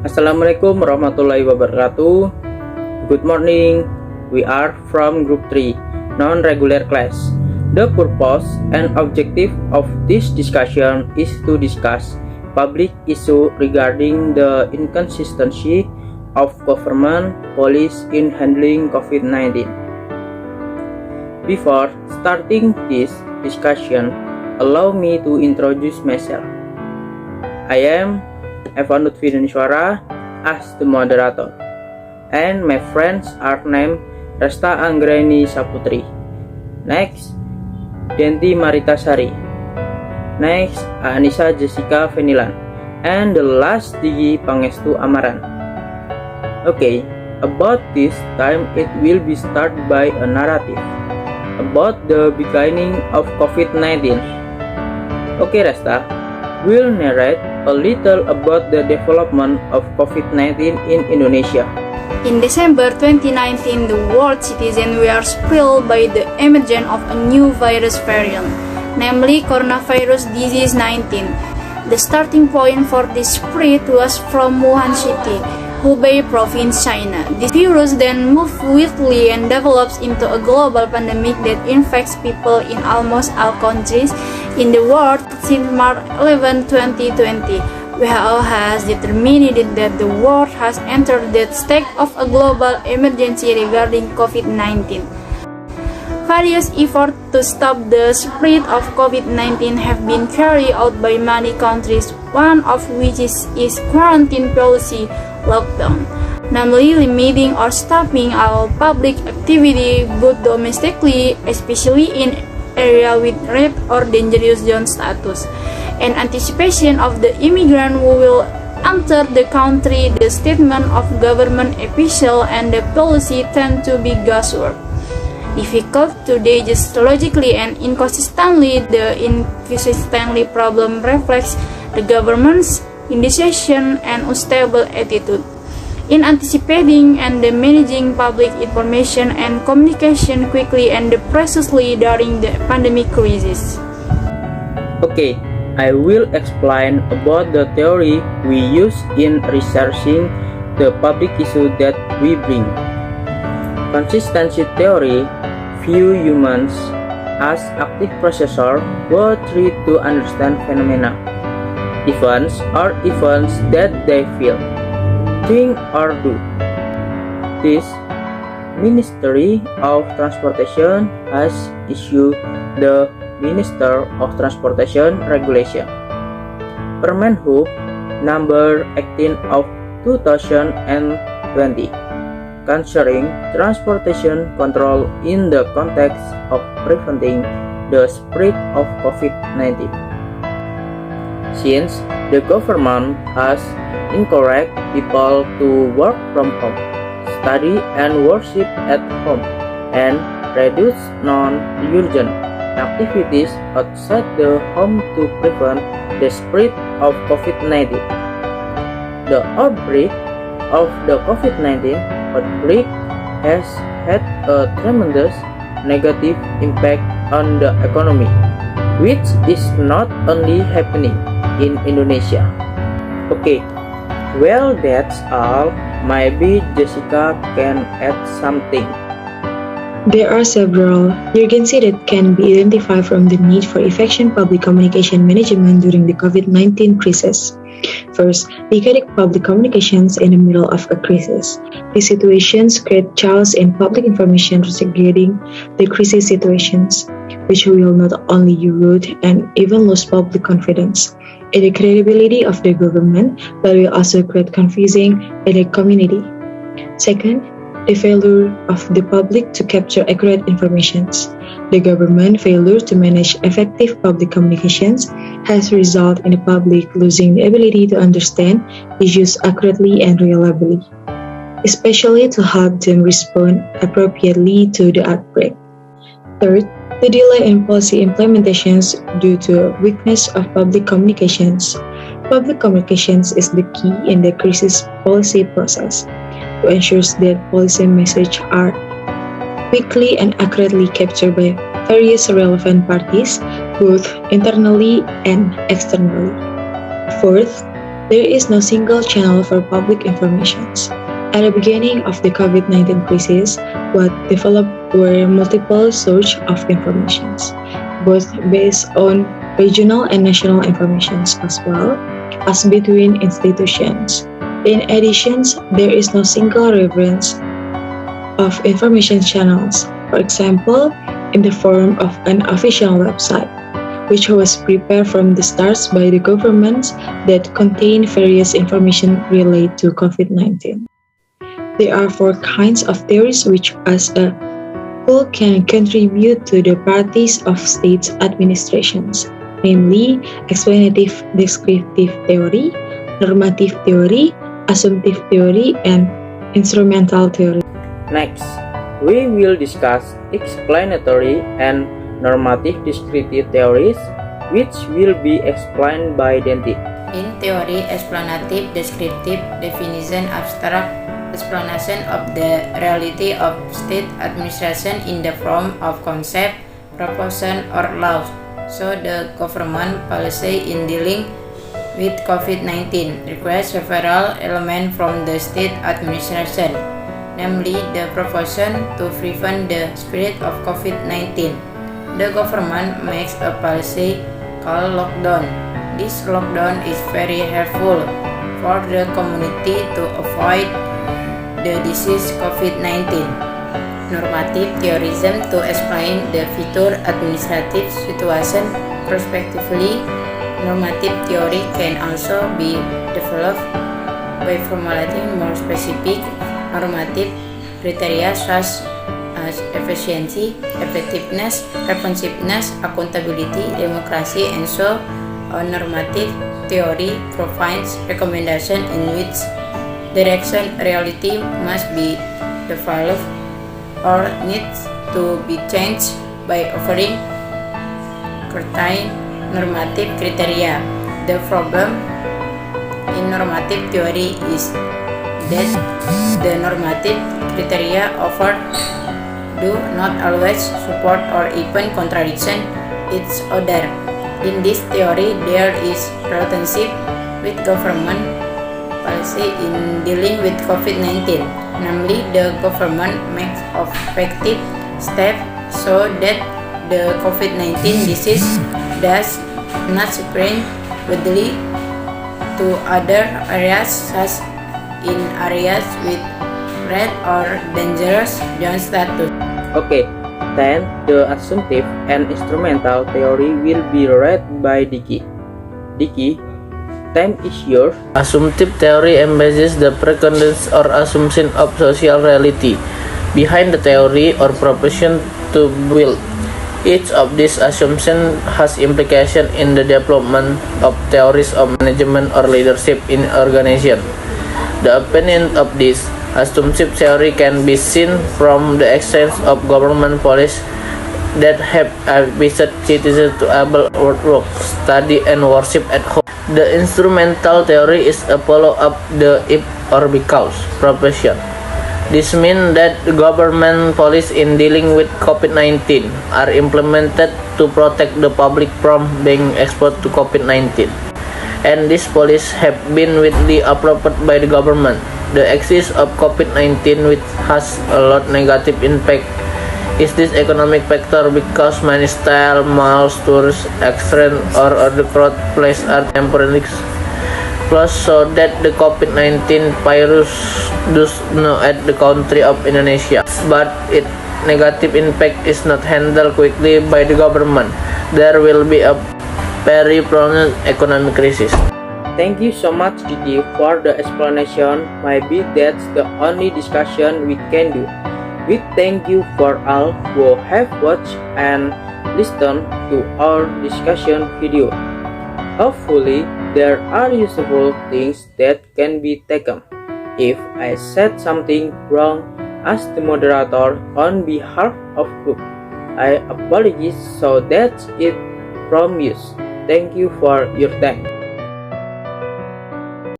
Assalamualaikum warahmatullahi wabarakatuh. Good morning. We are from Group 3, non-regular class. The purpose and objective of this discussion is to discuss public issue regarding the inconsistency of government policy in handling COVID-19. Before starting this discussion, allow me to introduce myself. I am Evan Lutfi Daniswara as the moderator, and my friends are named Resta Anggreni Saputri. Next, Denti Maritasari. Next, Anissa Jessica Venilan. And the last, Digi Pangestu Amaran. Okay, about this time it will be started by a narrative about the beginning of COVID-19. Okay, Resta, will narrate a little about the development of COVID-19 in Indonesia. In December 2019, the world citizens were thrilled by the emergence of a new virus variant, namely coronavirus disease 19. The starting point for this spread was from Wuhan City, Hubei province, China. This virus then moved quickly and develops into a global pandemic that infects people in almost all countries in the world since March 11, 2020. WHO has determined that the world has entered the state of a global emergency regarding COVID-19. Various efforts to stop the spread of COVID-19 have been carried out by many countries, one of which is quarantine policy lockdown, namely limiting or stopping all public activity both domestically, especially in areas with red or dangerous zone status. In anticipation of the immigrant who will enter the country, the statement of government official and the policy tend to be guesswork. Difficult to digest logically and inconsistently, the inconsistently problem reflects the government's indecision and unstable attitude in anticipating and managing public information and communication quickly and precisely during the pandemic crisis. Okay, I will explain about the theory we use in researching the public issue that we bring. Consistency theory view humans as active processors who try to understand phenomena, events that they feel, think or do. This Ministry of Transportation has issued the Minister of Transportation Regulation Permenhub number 18 of 2020 concerning transportation control in the context of preventing the spread of COVID-19. Since the government has encouraged people to work from home, study and worship at home, and reduce non-urgent activities outside the home to prevent the spread of COVID-19. The outbreak of the COVID-19 outbreak has had a tremendous negative impact on the economy, which is not only happening in Indonesia. Okay, well, that's all. Maybe Jessica can add something. There are several urgencies that can be identified from the need for effective public communication management during the COVID-19 crisis. First, chaotic public communications in the middle of a crisis. These situations create chaos in public information regarding the crisis situations, which will not only erode and even lose public confidence in the credibility of the government, but will also create confusion in the community. Second, the failure of the public to capture accurate information. The government failure to manage effective public communications has resulted in the public losing the ability to understand issues accurately and reliably, especially to help them respond appropriately to the outbreak. Third, the delay in policy implementations due to weakness of public communications. Public communications is the key in the crisis policy process to ensure that policy messages are quickly and accurately captured by various relevant parties, both internally and externally. Fourth, There is no single channel for public informations. At the beginning of the COVID-19 crisis, what developed were multiple sources of informations, both based on regional and national informations as well as between institutions. In addition, there is no single reference of information channels, for example, in the form of an official website, which was prepared from the start by the government that contain various information related to COVID-19. There are four kinds of theories which as a whole can contribute to the practice of state administrations, namely explanative descriptive theory, normative theory, assumptive theory, and instrumental theory. Next, we will discuss explanatory and normative descriptive theories, which will be explained by Denti. In theory, explanative descriptive definition abstract explanation of the reality of state administration in the form of concept, proposition, or laws. So the government policy in dealing with COVID-19 requires several elements from the state administration, namely the proposition to prevent the spread of COVID-19. The government makes a policy called lockdown. This lockdown is very helpful for the community to avoid the disease COVID-19. Normative theorism to explain the future administrative situation prospectively. Normative theory can also be developed by formulating more specific normative criteria such as efficiency, effectiveness, responsiveness, accountability, democracy, and so on. Normative theory provides recommendations in which direction reality must be developed or needs to be changed by offering certain normative criteria. The problem in normative theory is that the normative criteria offered do not always support or even contradiction each other. In this theory, there is relationship with government policy in dealing with COVID-19, namely the government makes effective steps so that the COVID-19 disease does not spread widely to other areas such in areas with red or dangerous zone status. Okay, then the assumptive and instrumental theory will be read by Diki. Diki, time is yours. Assumptive theory embraces the preconditions or assumption of social reality behind the theory or proposition to build. Each of these assumptions has implication in the development of theories of management or leadership in organization. The opinion of this assumptive theory can be seen from the exchange of government policies that have advised citizens to able work, study, and worship at home. The instrumental theory is a follow-up the if or because proposition. This means that the government policies in dealing with COVID-19 are implemented to protect the public from being exposed to COVID-19. And these policies have been widely approved by the government. The excess of COVID-19, which has a lot negative impact, is this economic factor because many style, malls, tourist extreme or other crowd places are temporarily closed so that the COVID-19 virus does not at the country of Indonesia. But its negative impact is not handled quickly by the government. There will be a very prolonged economic crisis. Thank you so much, Diki, for the explanation. Maybe that's the only discussion we can do. We thank you for all who have watched and listened to our discussion video. Hopefully, there are useful things that can be taken. If I said something wrong as the moderator on behalf of group, I apologize so that's it from you. Thank you for your time.